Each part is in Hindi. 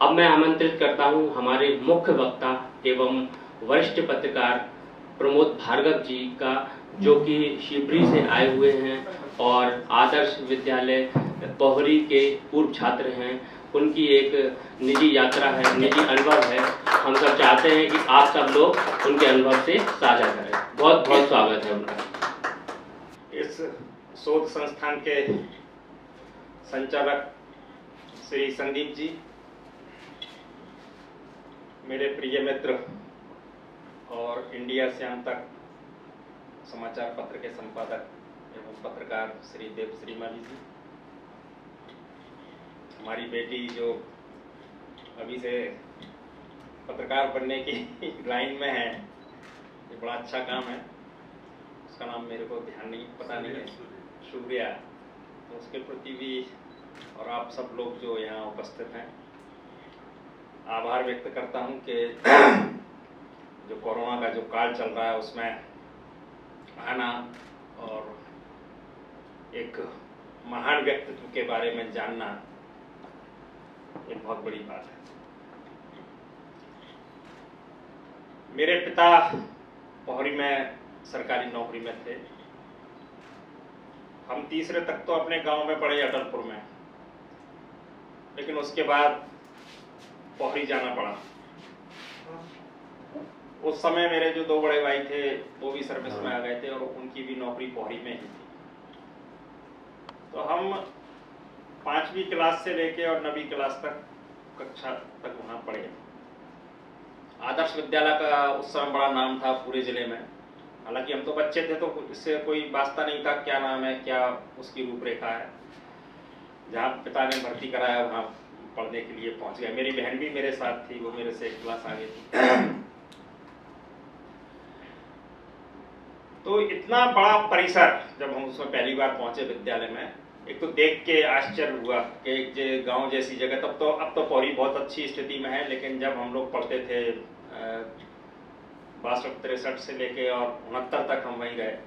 अब मैं आमंत्रित करता हूं हमारे मुख्य वक्ता एवं वरिष्ठ पत्रकार प्रमोद भार्गव जी का, जो कि शिवपुरी से आए हुए हैं और आदर्श विद्यालय पोहरी के पूर्व छात्र हैं। उनकी एक निजी यात्रा है, निजी अनुभव है। हम सब चाहते हैं कि आप सब लोग उनके अनुभव से साझा करें। बहुत बहुत स्वागत है उनका। इस शोध संस्थान के संचालक श्री संदीप जी, मेरे प्रिय मित्र और इंडिया से अंत तक समाचार पत्र के संपादक एवं पत्रकार श्री देव श्रीमाली जी, हमारी बेटी जो अभी से पत्रकार बनने की लाइन में है, ये बड़ा अच्छा काम है। उसका नाम मेरे को ध्यान नहीं, पता नहीं है, शुक्रिया। तो उसके प्रति भी और आप सब लोग जो यहाँ उपस्थित हैं, आभार व्यक्त करता हूँ कि जो कोरोना का जो काल चल रहा है उसमें आना और एक महान व्यक्तित्व के बारे में जानना, ये बहुत बड़ी बात है। मेरे पिता पोहरी में सरकारी नौकरी में थे। हम तीसरे तक तो अपने गांव में पढ़े, अटलपुर में, लेकिन उसके बाद पोहरी जाना पड़ा। उस समय मेरे जो दो बड़े भाई थे वो भी सर्विस में आ गए थे और उनकी भी नौकरी पोहरी में ही थी। तो हम 5वीं क्लास से लेके और 9वीं क्लास तक कक्षा तक वहाँ पढ़े। आदर्श विद्यालय का उस समय बड़ा नाम था पूरे जिले में। हालांकि हम तो बच्चे थे तो इससे कोई वास्ता नहीं था क्या नाम है, क्या उसकी रूपरेखा है। जहाँ पिता ने भर्ती कराया वहाँ पढ़ने के लिए पहुँच गए। मेरी बहन भी मेरे साथ थी, वो मेरे से 1 क्लास आगे थी। तो इतना बड़ा परिसर जब हम उसमें पहली बार पहुंचे विद्यालय में, एक तो देख के आश्चर्य हुआ कि एक गांव जैसी जगह। अब तो पोहरी बहुत अच्छी स्थिति में है, लेकिन जब हम लोग पढ़ते थे 62-63 से लेके और 69 तक हम वहीं गए,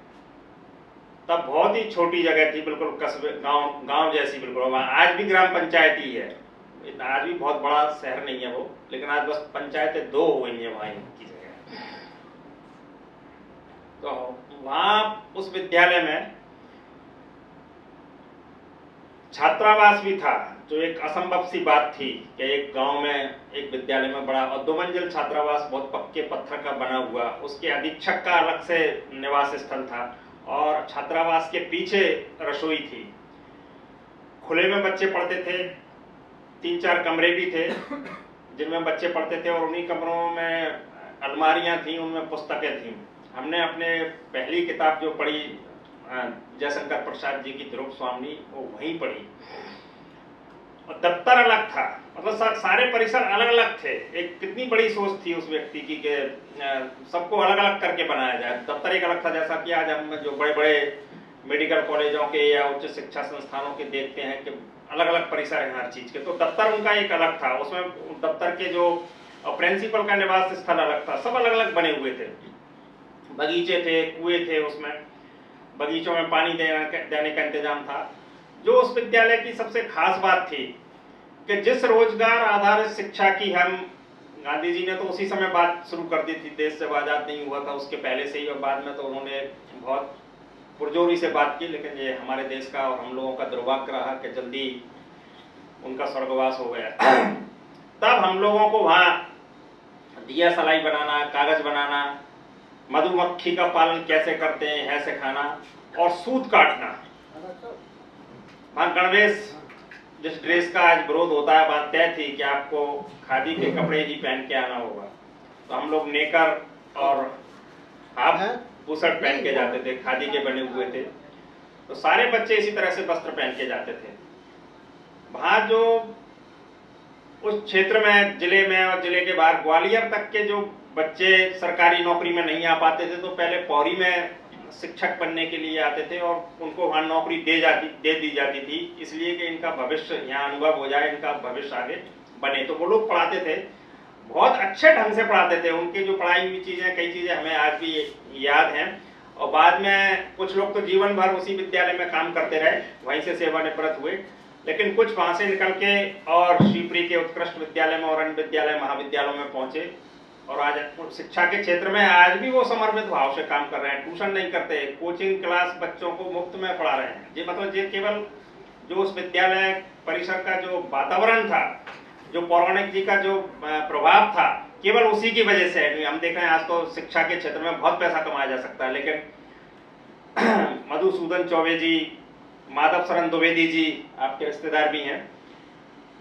तब बहुत ही छोटी जगह थी, बिल्कुल कस्बे गांव जैसी बिल्कुल। आज भी ग्राम पंचायत ही है, आज भी बहुत बड़ा शहर नहीं है वो, लेकिन आज बस पंचायतें 2 हो गई हैं वहाँ की जगह। तो वहाँ उस विद्यालय में छात्रावास भी था, जो एक असंभव सी बात थी कि एक गांव में एक विद्यालय में बड़ा, और 2 मंजिल छात्रावास, बहुत पक्के पत्थर का बना हुआ। उसके अधीक्षक का अलग से निवास स्थल था और छात्रावास के पीछे रसोई थी। खुले में बच्चे पढ़ते थे, 3-4 कमरे भी थे जिनमें बच्चे पढ़ते थे, और उन्हीं कमरों में अलमारियां थी, उनमें पुस्तकें थी। हमने अपने पहली किताब जो पढ़ी जयशंकर प्रसाद जी की ध्रुव स्वामी, वो वहीं पढ़ी। और दफ्तर अलग था, मतलब सारे परिसर अलग अलग थे। एक कितनी बड़ी सोच थी उस व्यक्ति की कि सबको अलग अलग करके बनाया जाए। दफ्तर एक अलग था, जैसा कि आज हम जो बड़े बड़े मेडिकल कॉलेजों के या उच्च शिक्षा संस्थानों के देखते हैं कि अलग अलग परिसर हैं हर चीज के, तो दफ्तर उनका एक अलग था। उसमें दफ्तर के जो प्रिंसिपल का निवास स्थल अलग था, सब अलग अलग बने हुए थे। बगीचे थे, कुएं थे, उसमें बगीचों में पानी देने का इंतजाम था। जो उस विद्यालय की सबसे खास बात थी कि जिस रोजगार आधारित शिक्षा की हम, गांधी जी ने तो उसी समय बात शुरू कर दी थी, देश जब आजाद नहीं हुआ था उसके पहले से ही, और बाद में तो उन्होंने बहुत पुरजोरी से बात की। लेकिन ये हमारे देश का और हम लोगों का दुर्भाग्य रहा कि जल्दी उनका स्वर्गवास हो गया। तब हम लोगों को वहाँ दिया सलाई बनाना, कागज बनाना, मधुमक्खी का पालन कैसे करते हैं है सिखाना, और सूत काटना। वहाँ गणवेश, जिस ड्रेस का आज विरोध होता है, बात तय थी कि आपको खादी के कपड़े ही पहन के आना होगा। तो हम लोग नेकर और हाफ बुशर्ट पहन के जाते थे, खादी के बने हुए थे। तो सारे बच्चे इसी तरह से वस्त्र पहन के जाते थे। वहाँ जो उस क्षेत्र में, जिले में और जिले के बाहर ग्वालियर तक के जो बच्चे सरकारी नौकरी में नहीं आ पाते थे, तो पहले पोहरी में शिक्षक बनने के लिए आते थे और उनको वहाँ नौकरी दे दी जाती थी, इसलिए कि इनका भविष्य यहाँ अनुभव हो जाए, इनका भविष्य आगे बने। तो वो लोग पढ़ाते थे, बहुत अच्छे ढंग से पढ़ाते थे। उनकी जो पढ़ाई हुई चीज़ें, कई चीज़ें हमें आज भी याद हैं। और बाद में कुछ लोग तो जीवन भर उसी विद्यालय में काम करते रहे, वहीं से सेवानिवृत्त हुए। लेकिन कुछ वहां से निकल के और शिवपुरी के उत्कृष्ट विद्यालय में और अन्य विद्यालय महाविद्यालयों में पहुंचे और आज शिक्षा के क्षेत्र में आज भी वो समर्पित भाव से काम कर रहे हैं। ट्यूशन नहीं करते, कोचिंग क्लास बच्चों को मुफ्त में पढ़ा रहे हैं। ये मतलब ये केवल जो उस विद्यालय परिसर का जो वातावरण था, जो पौराणिक जी का जो प्रभाव था, केवल उसी की वजह से है। हम देख रहे हैं आज तो शिक्षा के क्षेत्र में बहुत पैसा कमाया जा सकता है, लेकिन मधुसूदन चौबे जी, माधव शरण द्विवेदी जी आपके रिश्तेदार भी हैं,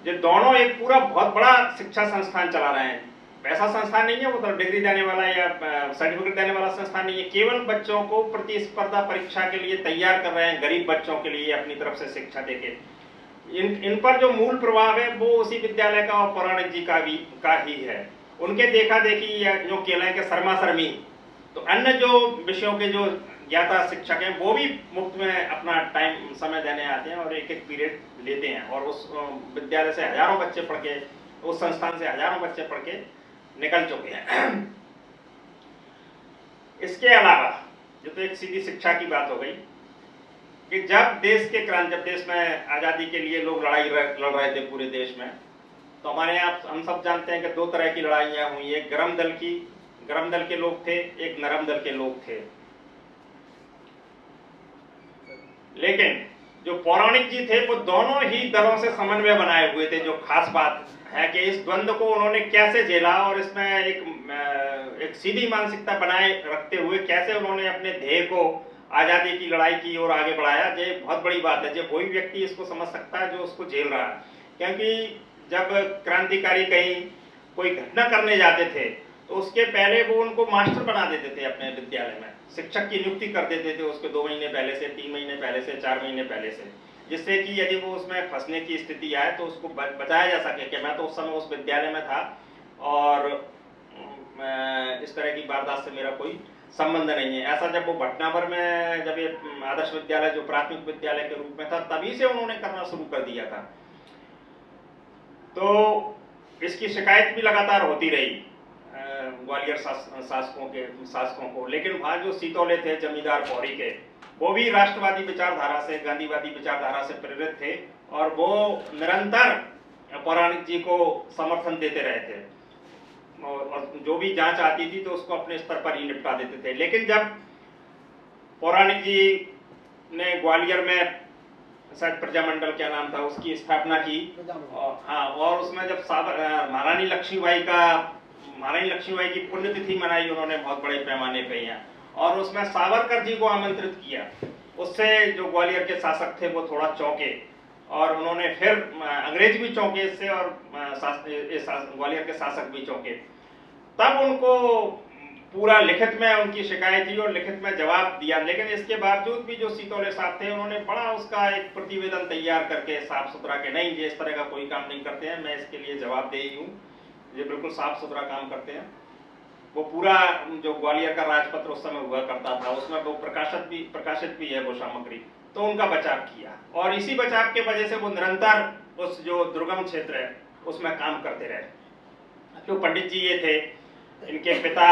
ये दोनों एक पूरा बहुत बड़ा शिक्षा संस्थान चला रहे हैं। ऐसा संस्थान नहीं है वो तो डिग्री देने वाला या सर्टिफिकेट देने वाला संस्थान नहीं है, केवल बच्चों को प्रतिस्पर्धा परीक्षा के लिए तैयार कर रहे हैं, गरीब बच्चों के लिए अपनी तरफ से शिक्षा देके। इन पर जो मूल प्रभाव है वो उसी विद्यालय का और पौराणिक जी का ही है। उनके देखा देखी या जो कहलाए कि शर्मा शर्मी, तो अन्य जो विषयों के जो ज्ञाता शिक्षक हैं वो भी मुफ्त में अपना टाइम समय देने आते हैं और एक एक पीरियड लेते हैं और उस विद्यालय से हजारों बच्चे पढ़ के, उस संस्थान से हजारों बच्चे पढ़ के निकल चुके हैं। इसके अलावा जो तो एक सीधी शिक्षा की बात हो गई कि जब देश में आजादी के लिए लोग लड़ रहे थे पूरे देश में, तो हमारे यहाँ हम सब जानते हैं कि दो तरह की लड़ाइयाँ हुई। एक गरम दल के लोग थे, एक नरम दल के लोग थे। लेकिन जो पौराणिक जी थे वो दोनों ही दलों से समन्वय बनाए हुए थे। जो खास बात है कि इस द्वंद्व को उन्होंने कैसे झेला और इसमें एक सीधी मानसिकता बनाए रखते हुए कैसे उन्होंने अपने ध्येय को, आजादी की लड़ाई की ओर आगे बढ़ाया, ये बहुत बड़ी बात है। जो कोई व्यक्ति इसको समझ सकता है जो उसको झेल रहा है, क्योंकि जब क्रांतिकारी कहीं कोई घटना करने जाते थे तो उसके पहले वो उनको मास्टर बना देते थे अपने विद्यालय में, शिक्षक की नियुक्ति कर देते थे उसके 2 महीने पहले से, 3 महीने पहले से, 4 महीने पहले से, जिससे कि यदि वो उसमें फंसने की स्थिति आए तो उसको बचाया जा सके कि मैं तो उस समय उस विद्यालय में था और इस तरह की वारदात से मेरा कोई संबंध नहीं है। ऐसा जब वो भटनावर में जब ये आदर्श विद्यालय जो प्राथमिक विद्यालय के रूप में था तभी से उन्होंने करना शुरू कर दिया था। तो इसकी शिकायत भी लगातार होती रही ग्वालियर शासकों को, लेकिन वहाँ जो सीतौले थे जमींदार पौरी के, वो भी राष्ट्रवादी विचारधारा से, गांधीवादी विचारधारा से प्रेरित थे और वो निरंतर पौराणिक जी को समर्थन देते रहे थे और जो भी जांच आती थी तो उसको अपने स्तर पर ही निपटा देते थे। लेकिन जब पौराणिक जी ने ग्वालियर में शायद प्रजामंडल क्या नाम था उसकी स्थापना की, और उसमें जब महारानी लक्ष्मीबाई की पुण्यतिथि मनाई उन्होंने बहुत बड़े पैमाने पे यहाँ, और उसमें सावरकर जी को आमंत्रित किया। उससे जो ग्वालियर के शासक थे वो थोड़ा चौंके और उन्होंने फिर अंग्रेज भी चौंके इससे और ग्वालियर के शासक भी चौंके। तब उनको पूरा लिखित में उनकी शिकायत थी और लिखित में जवाब दिया। लेकिन इसके बावजूद भी जो सीतौले साहब थे उन्होंने बड़ा उसका एक प्रतिवेदन तैयार करके साफ सुथरा के नहीं, ये इस तरह का कोई काम नहीं करते हैं, मैं इसके लिए जवाबदेही हूँ, ये बिल्कुल साफ सुथरा काम करते हैं। वो पूरा जो ग्वालियर का राजपत्र उस समय हुआ करता था उसमें वो प्रकाशित भी है वो सामग्री, तो उनका बचाव किया और इसी बचाव के वजह से वो निरंतर उस जो दुर्गम क्षेत्र है उसमें काम करते रहे। जो पंडित जी ये थे, इनके पिता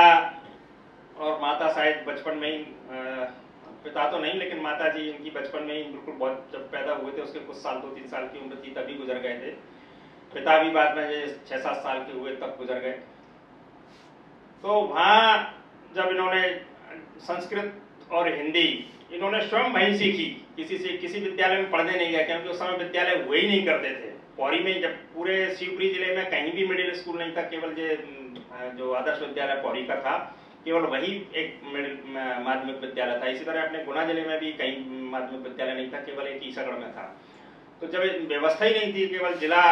और माता शायद बचपन में ही, पिता तो नहीं लेकिन माता जी इनकी बचपन में ही बिल्कुल बहुत जब पैदा हुए थे उसके कुछ साल 2-3 साल की उम्र थी तभी गुजर गए थे। पिता भी बाद में 6-7 साल के हुए तब गुजर गए। तो वहाँ जब इन्होंने संस्कृत और हिंदी इन्होंने स्वयं वहीं सीखी, किसी विद्यालय में पढ़ने नहीं गया क्योंकि उस समय विद्यालय हुए ही नहीं करते थे। पौरी में जब पूरे शिवपुरी जिले में कहीं भी मिडिल स्कूल नहीं था, केवल जो आदर्श विद्यालय पौरी का था केवल वही एक माध्यमिक विद्यालय था। इसी तरह अपने गुना जिले में भी कहीं माध्यमिक विद्यालय नहीं था, केवल एक ईसागढ़ में था। तो जब व्यवस्था ही नहीं थी केवल जिला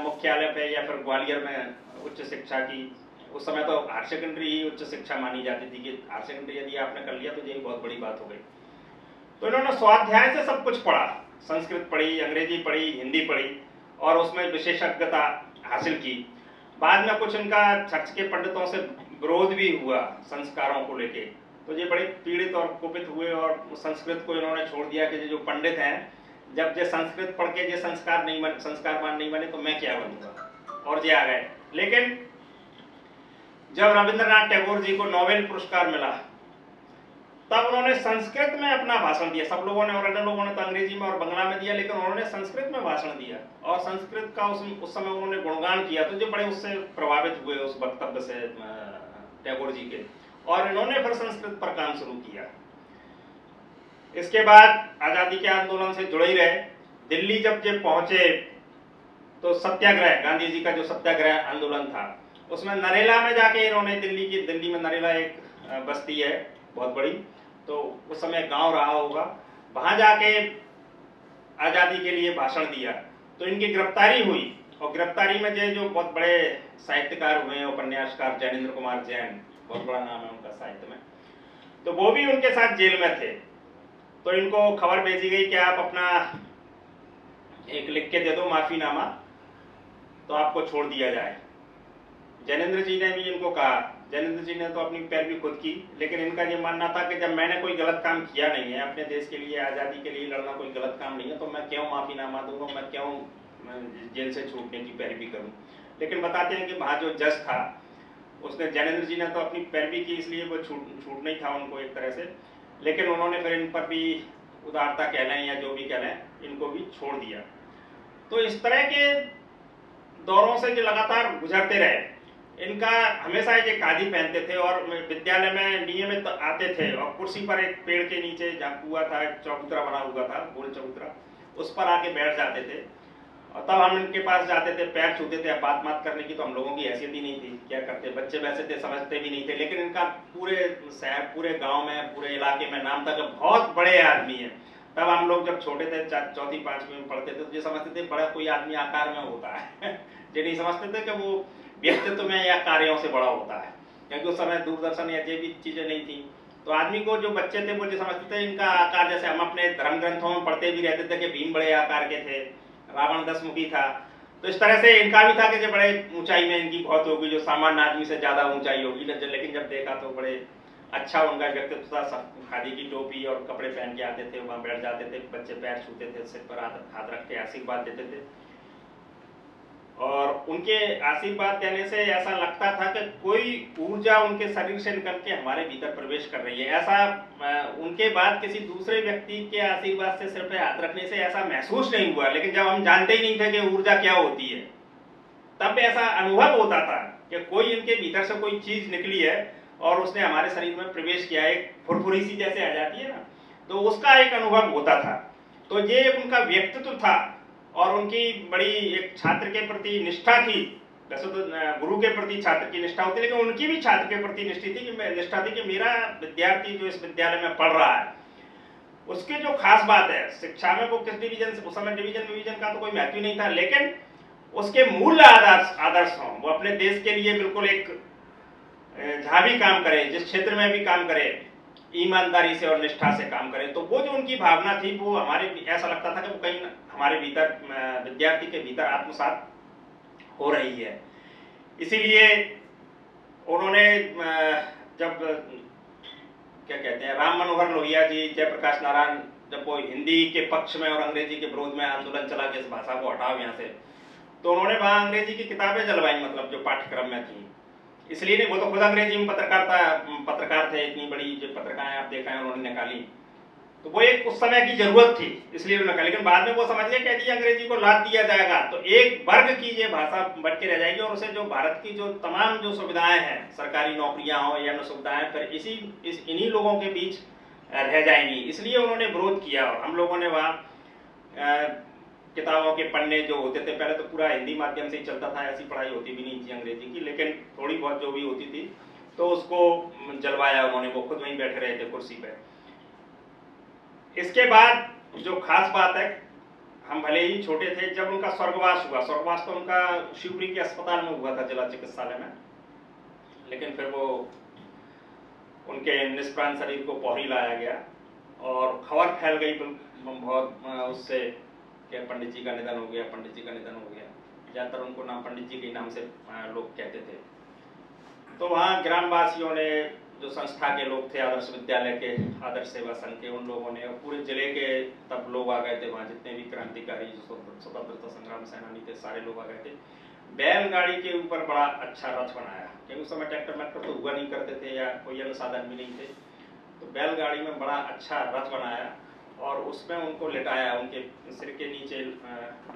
मुख्यालय पे या फिर ग्वालियर में उच्च शिक्षा की, उस समय तो हायर सेकेंडरी ही उच्च शिक्षा मानी जाती थी कि हायर सेकेंडरी यदि आपने कर लिया तो यही बहुत बड़ी बात हो गई। तो इन्होंने स्वाध्याय से सब कुछ पढ़ा, संस्कृत पढ़ी, अंग्रेजी पढ़ी, हिंदी पढ़ी और उसमें विशेषज्ञता हासिल की। बाद में कुछ इनका चर्च के पंडितों से विरोध भी हुआ संस्कारों को लेके, तो ये बड़े पीड़ित और कुपित हुए और संस्कृत को इन्होंने छोड़ दिया कि जो पंडित हैं जब ये संस्कृत पढ़ के ये संस्कारवान नहीं बने तो मैं क्या बनूंगा, और ये आ गए। लेकिन जब रविंद्रनाथ टैगोर जी को नोबेल पुरस्कार मिला तब उन्होंने संस्कृत में अपना भाषण दिया। सब लोगों ने और अन्य लोगों ने तो अंग्रेजी में और बंगला में दिया, लेकिन उन्होंने संस्कृत में भाषण दिया और संस्कृत का उस समय उन्होंने गुणगान किया। तो जो बड़े उससे प्रभावित हुए उस वक्तव्य से टैगोर जी के, और इन्होंने फिर संस्कृत पर काम शुरू किया। इसके बाद आजादी के आंदोलन से जुड़े ही रहे। दिल्ली जब पहुंचे तो सत्याग्रह, गांधी जी का जो सत्याग्रह आंदोलन था, उसमें नरेला में जाके इन्होंने दिल्ली में नरेला एक बस्ती है बहुत बड़ी, तो उस समय गांव रहा होगा, वहां जाके आजादी के लिए भाषण दिया। तो इनकी गिरफ्तारी हुई और गिरफ्तारी में जो बहुत बड़े साहित्यकार हुए हैं, उपन्यासकार ज्ञानेंद्र कुमार जैन, बहुत बड़ा नाम है उनका साहित्य में, तो वो भी उनके साथ जेल में थे। तो इनको खबर भेजी गई कि आप अपना एक लिख के दे दो माफीनामा, तो आपको छोड़ दिया जाए। ज्ञानेंद्र जी ने भी इनको कहा, ज्ञानेंद्र जी ने तो अपनी पैरवी खुद की, लेकिन इनका ये मानना था कि जब मैंने कोई गलत काम किया नहीं है, अपने देश के लिए, आज़ादी के लिए लड़ना कोई गलत काम नहीं है, तो मैं क्यों माफीनामा दूंगा, मैं क्यों जेल से छूटने की पैरवी करूं। लेकिन बताते हैं कि वहाँ जो जज था उसने, ज्ञानेंद्र जी ने तो अपनी पैरवी की, इसलिए वो छूट नहीं था उनको एक तरह से, लेकिन उन्होंने फिर इन पर भी उदारता कहलें या जो भी कहलें, इनको भी छोड़ दिया। तो इस तरह के दौरों से जो लगातार गुजरते रहे। इनका हमेशा ये खादी पहनते थे और विद्यालय में नियमित आते थे और कुर्सी पर एक पेड़ के नीचे जहाँ कुआ था, एक चबूतरा बना हुआ था, गोल चबूतरा, उस पर आके बैठ जाते थे। और तब हम इनके पास जाते थे, पैर छूते थे। बात करने की तो हम लोगों की हैसियत ही नहीं थी, क्या करते, बच्चे वैसे थे, समझते भी नहीं थे, लेकिन इनका पूरे शहर, पूरे गाँव में, पूरे इलाके में नाम था कि बहुत बड़े आदमी है। तब हम लोग जब छोटे थे, चौथी पांचवी में पढ़ते थे, तो ये समझते थे बड़ा कोई आदमी आकार में होता है ये नहीं समझते थे कि वो व्यक्तित्व में या कार्यों से बड़ा होता है, क्योंकि उस समय दूरदर्शन या ये भी चीजें नहीं थी। तो आदमी को, जो बच्चे थे, वो जो समझते थे इनका आकार, जैसे हम अपने धर्म ग्रंथों में पढ़ते भी रहते थे कि भीम बड़े आकार के थे, रावण 10 मुखी था, तो इस तरह से इनका भी था कि जो बड़े ऊंचाई में इनकी बहुत होगी, जो सामान्य आदमी से ज्यादा ऊंचाई होगी। लेकिन जब देखा तो बड़े अच्छा उनका व्यक्तित्व था, सब खादी की टोपी और कपड़े पहन के आते थे, वहां बैठ जाते थे, बच्चे पैर छूते थे, सिर पर हाथ रख के आशीर्वाद देते थे। और उनके आशीर्वाद देने से ऐसा लगता था कि कोई ऊर्जा उनके शरीर से निकल के हमारे भीतर प्रवेश कर रही है। ऐसा उनके बाद किसी दूसरे व्यक्ति के आशीर्वाद से सिर पे हाथ रखने से ऐसा महसूस नहीं हुआ, लेकिन जब हम जानते ही नहीं थे कि ऊर्जा क्या होती है, तब ऐसा अनुभव होता था कि कोई इनके भीतर से कोई चीज निकली है और उसने हमारे शरीर में प्रवेश किया, एक फुरफुरी सी जैसे आ जाती है ना, तो उसका एक अनुभव होता था। तो ये उनका व्यक्तित्व था और उनकी बड़ी एक छात्र के प्रति निष्ठा थी। वैसे तो गुरु के प्रति छात्र की निष्ठा होती, लेकिन उनकी भी छात्र के प्रति निष्ठा थी कि मेरा विद्यार्थी जो इस विद्यालय में पढ़ रहा है, उसकी जो खास बात है शिक्षा में, वो किस डिवीजन, उस समय डिवीजन का तो कोई महत्व नहीं था, लेकिन उसके मूल्य आदर्श हों, वो अपने देश के लिए बिल्कुल एक जहां भी काम करे, जिस क्षेत्र में भी काम करे, ईमानदारी से और निष्ठा से काम करे। तो वो जो उनकी भावना थी, वो हमारे, ऐसा लगता था कि वो कहीं हमारे भीतर, विद्यार्थी के भीतर आत्मसात हो रही है। इसीलिए उन्होंने जब क्या कहते हैं, राम मनोहर लोहिया जी, जयप्रकाश नारायण, जब वो हिंदी के पक्ष में और अंग्रेजी के विरोध में आंदोलन चला कि इस भाषा को हटाओ यहाँ से, तो उन्होंने वहां अंग्रेजी की किताबें जलवाई, मतलब जो पाठ्यक्रम में थी। इसलिए नहीं, वो तो खुद अंग्रेजी में पत्रकार थे, इतनी बड़ी जो पत्रिकाएं आप देखा है उन्होंने निकाली, तो वो एक उस समय की जरूरत थी, इसलिए उन्होंने निकाली। लेकिन बाद में वो समझ गए, कहती अंग्रेजी को लाद दिया जाएगा तो एक वर्ग की ये भाषा बट के रह जाएगी और उसे जो भारत की जो तमाम जो सुविधाएं हैं, सरकारी नौकरियां हो या अन्य सुविधाएं, फिर इन्हीं लोगों के बीच रह जाएंगी। इसलिए उन्होंने विरोध किया। और हम लोगों ने वहाँ किताबों के पन्ने जो होते थे, पहले तो पूरा हिंदी माध्यम से ही चलता था, ऐसी पढ़ाई होती भी नहीं थी अंग्रेजी की, लेकिन थोड़ी बहुत जो भी होती थी तो उसको जलवाया उन्होंने। वो खुद वहीं बैठे रहे थे कुर्सी पे। इसके बाद जो खास बात है, हम भले ही छोटे थे जब उनका स्वर्गवास हुआ। स्वर्गवास तो उनका शिवपुरी के अस्पताल में हुआ था, जिला चिकित्सालय में, लेकिन फिर वो उनके निष्प्राण शरीर को पोहरी लाया गया और खबर फैल गई बहुत उससे कि पंडित जी का निधन हो गया, पंडित जी का निधन हो गया। ज्यादातर उनको नाम पंडित जी के नाम से लोग कहते थे। तो वहाँ ग्रामवासियों ने, जो संस्था के लोग थे, आदर्श विद्यालय के, आदर्श सेवा संघ के, उन लोगों ने, और पूरे जिले के तब लोग आ गए थे वहाँ, जितने भी क्रांतिकारी, जो स्वतंत्रता संग्राम सेनानी थे, सारे लोग आ गए थे। बैलगाड़ी के ऊपर बड़ा अच्छा रथ बनाया, क्योंकि उस समय ट्रैक्टर मैक्टर तो हुआ नहीं करते थे या कोई अन्य साधन भी नहीं थे। तो बैलगाड़ी में बड़ा अच्छा रथ बनाया और उसमें उनको लिटाया, उनके सिर के नीचे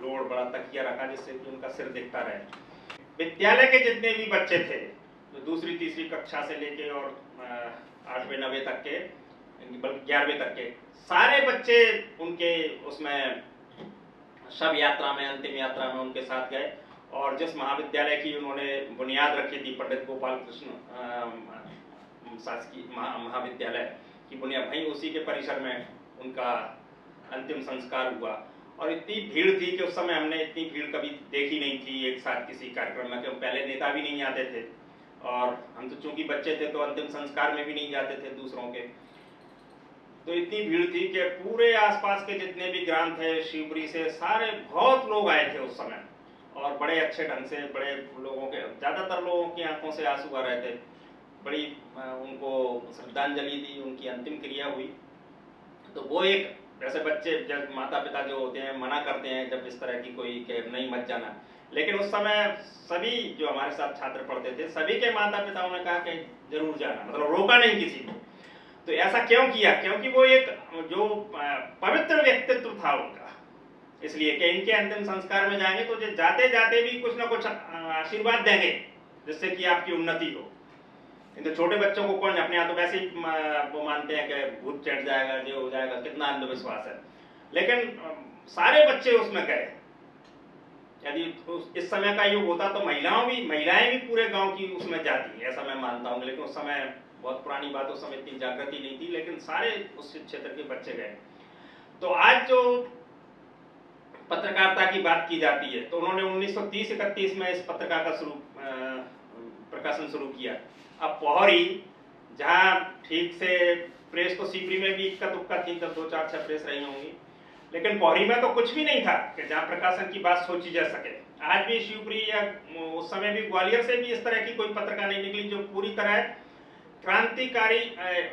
लोड बड़ा तकिया रखा जिससे कि उनका सिर दिखता रहे। विद्यालय के जितने भी बच्चे थे, जो दूसरी तीसरी कक्षा से लेके और 8वें 9वें तक के, बल्कि 11वें तक के सारे बच्चे उनके उसमें शव यात्रा में, अंतिम यात्रा में उनके साथ गए। और जिस महाविद्यालय की उन्होंने बुनियाद रखी थी, पंडित गोपाल कृष्ण शासकीय महाविद्यालय की बुनियाद, वहीं उसी के परिसर में उनका अंतिम संस्कार हुआ। और इतनी भीड़ थी कि उस समय हमने इतनी भीड़ कभी देखी नहीं थी एक साथ किसी कार्यक्रम में, क्योंकि पहले नेता भी नहीं आते थे और हम तो चूंकि बच्चे थे तो अंतिम संस्कार में भी नहीं जाते थे दूसरों के। तो इतनी भीड़ थी कि पूरे आसपास के जितने भी ग्राम थे, शिवपुरी से सारे बहुत लोग आए थे उस समय, और बड़े अच्छे ढंग से, बड़े लोगों के, ज्यादातर लोगों की आंखों से आंसू आ रहे थे। बड़ी उनको श्रद्धांजलि दी, उनकी अंतिम क्रिया हुई। तो वो एक, जैसे बच्चे, जब माता पिता जो होते हैं मना करते हैं जब इस तरह की कोई कि नहीं मत जाना, लेकिन उस समय सभी जो हमारे साथ छात्र पढ़ते थे, सभी के माता पिताओं ने कहा कि जरूर जाना, मतलब रोका नहीं किसी को। तो ऐसा क्यों किया? क्योंकि वो एक जो पवित्र व्यक्तित्व था उनका, इसलिए कि इनके अंतिम संस्कार में जाएंगे तो जाते जाते भी कुछ ना कुछ आशीर्वाद देंगे जिससे कि आपकी उन्नति हो। तो छोटे बच्चों को कौन, अपने यहाँ तो वैसे ही वो मानते हैं कि भूत चढ़ जाएगा, जो हो जाएगा, कितना अंधविश्वास है। लेकिन सारे बच्चे उसमें गए। यदि इस समय का युग होता तो महिलाएं भी पूरे गांव की उसमें जाती, ऐसा मैं मानता हूँ। लेकिन उस समय बहुत पुरानी बात, उस समय इतनी जागृति नहीं थी, लेकिन सारे उस क्षेत्र के बच्चे गए। तो आज जो पत्रकारिता की बात की जाती है, तो उन्होंने 1930-31 में इस पत्रकार का प्रकाशन शुरू किया। अब पोहरी, जहाँ ठीक से प्रेस तो सीपरी में भी इक्का दुक्का थी, तब 2-4-6 प्रेस रही होंगी, लेकिन पोहरी में तो कुछ भी नहीं था कि जहाँ प्रकाशन की बात सोची जा सके। आज भी शिवपुरी या उस समय भी ग्वालियर से भी इस तरह की कोई पत्रिका नहीं निकली जो पूरी तरह क्रांतिकारी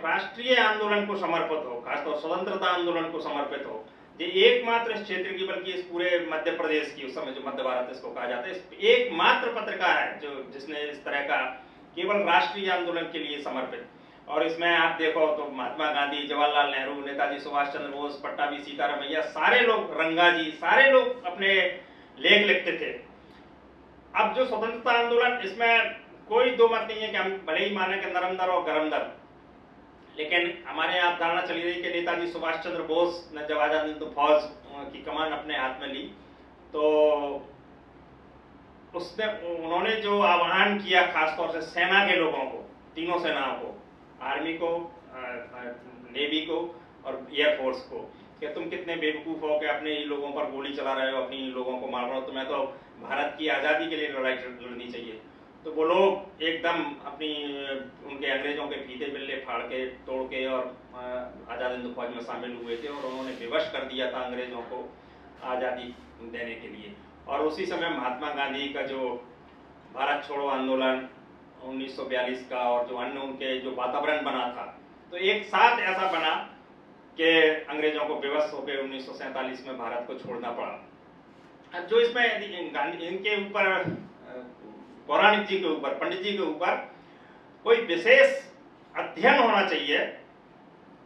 राष्ट्रीय आंदोलन को समर्पित हो, खासतौर स्वतंत्रता आंदोलन को समर्पित हो। ये एकमात्र इस क्षेत्र की, बल्कि इस पूरे मध्य प्रदेश की, उस समय जो मध्य भारत इसको कहा जाता है, एकमात्र पत्रकार है जो जिसने इस तरह का केवल राष्ट्रीय आंदोलन के लिए समर्पित। और इसमें आप देखो तो महात्मा गांधी, जवाहरलाल नेहरू, नेताजी सुभाष चंद्र बोस, पट्टाभी सीतारामैया, सारे लोग, रंगाजी, सारे लोग अपने लेख लिखते थे। अब जो स्वतंत्रता आंदोलन, इसमें कोई दो मत नहीं है कि हम भले ही माने कि नरम दर और गरम दर, लेकिन हमारे यहाँ धारणा चली रही कि नेताजी सुभाष चंद्र बोस ने जब आजाद हिंद फौज की कमान अपने हाथ में ली, तो उन्होंने जो आह्वान किया खासतौर से सेना के लोगों को, तीनों सेनाओं को, आर्मी को, नेवी को और एयरफोर्स को, कि तुम कितने बेवकूफ हो कि अपने ही लोगों पर गोली चला रहे हो, अपने ही लोगों को मार रहे हो, तुम्हें तो भारत की आज़ादी के लिए लड़ाई लड़नी चाहिए। तो वो लोग एकदम अपनी उनके अंग्रेजों के फीते बिल्ले फाड़ के, तोड़ के, और आज़ाद हिंद फौज में शामिल हुए थे, और उन्होंने विवश कर दिया था अंग्रेजों को आज़ादी देने के लिए। और उसी समय महात्मा गांधी का जो भारत छोड़ो आंदोलन 1942 का, और जो अन्य उनके जो वातावरण बना था, तो एक साथ ऐसा बना कि अंग्रेजों को विवश होकर 1947 में भारत को छोड़ना पड़ा। अब जो इसमें गांधी, इनके ऊपर, पौराणिक जी के ऊपर, पंडित जी के ऊपर कोई विशेष अध्ययन होना चाहिए।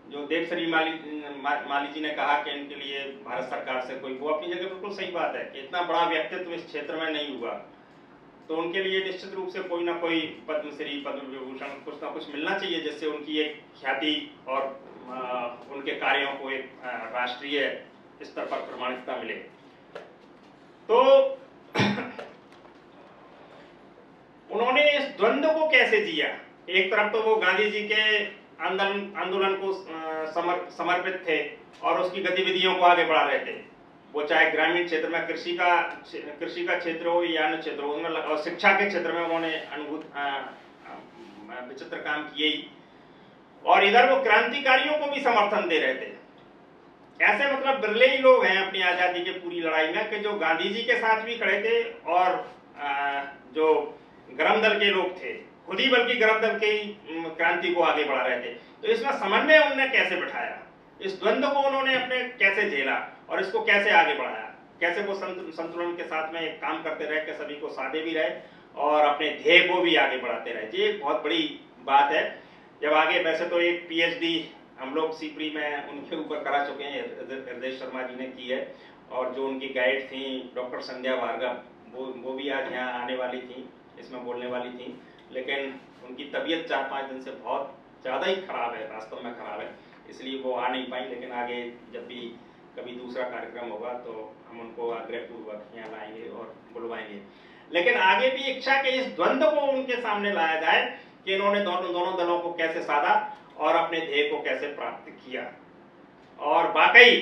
जो देवश्री माली जी ने कहा कि इनके लिए भारत सरकार से कोई, वो अपनी जगह बिल्कुल सही बात है कि इतना बड़ा व्यक्तित्व इस क्षेत्र में नहीं हुआ, तो उनके लिए निश्चित रूप से कोई ना कोई पद्मश्री, पद्म विभूषण, कुछ ना कुछ मिलना चाहिए, जिससे उनकी एक ख्याति और उनके कार्यों को एक राष्ट्रीय स्तर पर प्रमाणिकता मिले। तो उन्होंने इस द्वंद्व को कैसे जिया? एक तरफ तो वो गांधी जी के आंदोलन को समर्पित थे और उसकी गतिविधियों को आगे बढ़ा रहे थे, वो चाहे ग्रामीण क्षेत्र में कृषि का क्षेत्र हो या अन्य क्षेत्र हो, उनमें शिक्षा के क्षेत्र में उन्होंने विचित्र काम किए ही, और इधर वो क्रांतिकारियों को भी समर्थन दे रहे थे। ऐसे मतलब बिरले ही लोग हैं अपनी आजादी के पूरी लड़ाई में कि जो गांधी जी के साथ भी खड़े थे, और जो गरम दल के लोग थे खुद ही, बल्कि गरम दल के क्रांति को आगे बढ़ा रहे थे। तो इसमें समन्वय उन्होंने कैसे बिठाया, इस द्वंद्व को उन्होंने अपने कैसे झेला और इसको कैसे आगे बढ़ाया, कैसे वो संतुलन के साथ में एक काम करते रहे कि सभी को साधे भी रहे और अपने ध्येय को भी आगे बढ़ाते रहे। ये एक बहुत बड़ी बात है। जब आगे, वैसे तो एक PhD हम लोग सीपरी में उनके ऊपर करा चुके हैं, हृदय शर्मा जी ने की है, और जो उनकी गाइड थी डॉक्टर संध्या भार्गव वो भी आज यहाँ आने वाली थी, इसमें बोलने वाली थी, लेकिन उनकी तबीयत 4-5 दिन से बहुत ज़्यादा ही खराब है, वास्तव में खराब है, इसलिए वो आ नहीं पाई। लेकिन आगे जब भी कभी दूसरा कार्यक्रम होगा तो हम उनको आग्रहपूर्वक यहाँ लाएंगे और बुलवाएंगे। लेकिन आगे भी इच्छा के इस द्वंद्व को उनके सामने लाया जाए कि इन्होंने दोनों दलों को कैसे साधा और अपने ध्येय को कैसे प्राप्त किया। और वाकई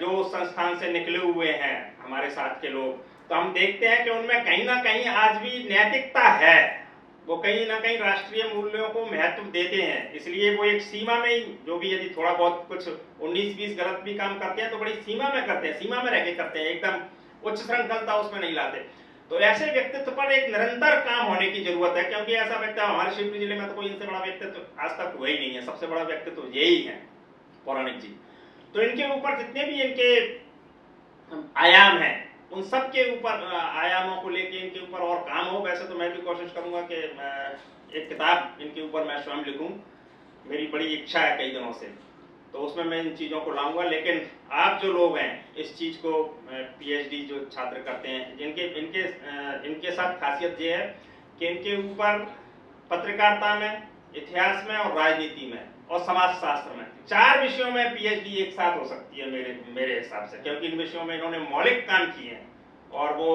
जो संस्थान से निकले हुए हैं हमारे साथ के लोग, तो हम देखते हैं कि उनमें कहीं ना कहीं आज भी नैतिकता है, वो कहीं ना कहीं राष्ट्रीय मूल्यों को महत्व देते हैं। इसलिए वो एक सीमा में ही, जो भी यदि थोड़ा बहुत कुछ 19-20 गलत भी काम करते हैं तो बड़ी सीमा में करते हैं, सीमा में रह के करते हैं, एकदम उच्च श्रृंखलता उसमें नहीं लाते। तो ऐसे व्यक्तित्व पर एक निरंतर काम होने की जरूरत है, क्योंकि ऐसा व्यक्तित्व हमारे शिवपुरी जिले में तो कोई इनसे बड़ा व्यक्तित्व आज तक हुआ ही नहीं है। सबसे बड़ा व्यक्तित्व यही है पौराणिक जी। तो इनके ऊपर जितने भी इनके आयाम हैं, उन सब के ऊपर आयामों को लेके इनके ऊपर और काम हो। वैसे तो मैं भी कोशिश करूंगा कि एक किताब इनके ऊपर मैं स्वयं लिखूं, मेरी बड़ी इच्छा है कई दिनों से, तो उसमें मैं इन चीज़ों को लाऊंगा। लेकिन आप जो लोग हैं इस चीज़ को पीएचडी जो छात्र करते हैं, इनके साथ खासियत ये है कि इनके ऊपर पत्रकारिता में, इतिहास में और राजनीति में और समाज शास्त्र में 4 विषयों में पीएचडी एक साथ हो सकती है मेरे हिसाब से, क्योंकि इन विषयों में इन्होंने मौलिक काम किए हैं और वो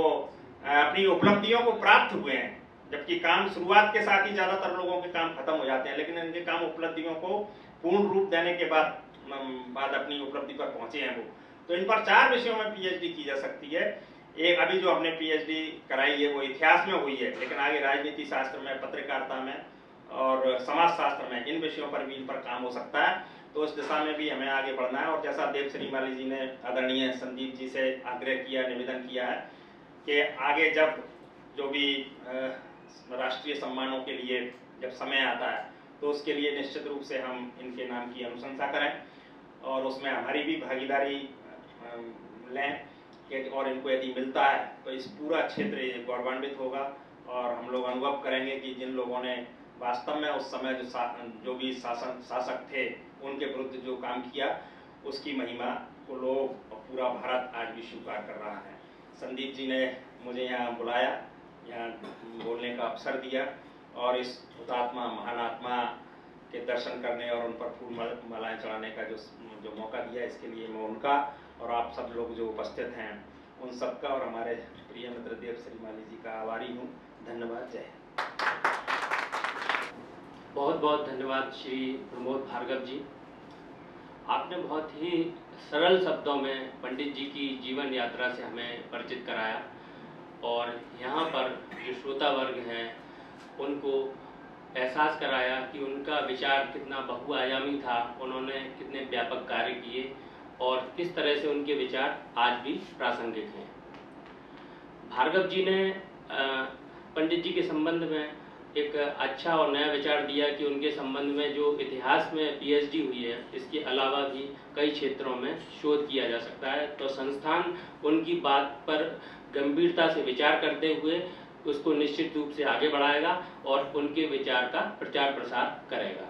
अपनी उपलब्धियों को प्राप्त हुए हैं। जबकि काम शुरुआत के साथ ही ज़्यादातर लोगों के काम खत्म हो जाते हैं, लेकिन इनके काम उपलब्धियों को पूर्ण रूप देने के बाद अपनी उपलब्धि पर पहुंचे हैं वो। तो इन पर 4 विषयों में पीएचडी की जा सकती है। एक अभी जो हमने पीएचडी कराई है वो इतिहास में हुई है, लेकिन आगे राजनीति शास्त्र में, पत्रकारिता में और समाज शास्त्र में, इन विषयों पर भी इन पर काम हो सकता है। तो उस दिशा में भी हमें आगे बढ़ना है। और जैसा देव श्रीमाली जी ने आदरणीय संदीप जी से आग्रह किया, निवेदन किया है कि आगे जब जो भी राष्ट्रीय सम्मानों के लिए जब समय आता है तो उसके लिए निश्चित रूप से हम इनके नाम की अनुशंसा करें और उसमें हमारी भी भागीदारी लें और इनको यदि मिलता है तो इस पूरा क्षेत्र गौरवान्वित होगा। और हम लोग अनुभव करेंगे कि जिन लोगों ने वास्तव में उस समय जो भी शासक थे उनके विरुद्ध जो काम किया, उसकी महिमा को लोग और पूरा भारत आज भी स्वीकार कर रहा है। संदीप जी ने मुझे यहाँ बुलाया, यहाँ बोलने का अवसर दिया और इस हुतात्मा महानात्मा के दर्शन करने और उन पर फूल मालाएं चढ़ाने का जो मौका दिया, इसके लिए मैं उनका और आप सब लोग जो उपस्थित हैं उन सबका और हमारे प्रिय मित्र देव श्रीमाली जी का आभारी हूँ। धन्यवाद। जय हिंद। बहुत बहुत धन्यवाद श्री प्रमोद भार्गव जी। आपने बहुत ही सरल शब्दों में पंडित जी की जीवन यात्रा से हमें परिचित कराया और यहाँ पर जो श्रोता वर्ग हैं उनको एहसास कराया कि उनका विचार कितना बहुआयामी था, उन्होंने कितने व्यापक कार्य किए और किस तरह से उनके विचार आज भी प्रासंगिक हैं। भार्गव जी ने पंडित जी के संबंध में एक अच्छा और नया विचार दिया कि उनके संबंध में जो इतिहास में पीएचडी हुई है, इसके अलावा भी कई क्षेत्रों में शोध किया जा सकता है। तो संस्थान उनकी बात पर गंभीरता से विचार करते हुए उसको निश्चित रूप से आगे बढ़ाएगा और उनके विचार का प्रचार प्रसार करेगा।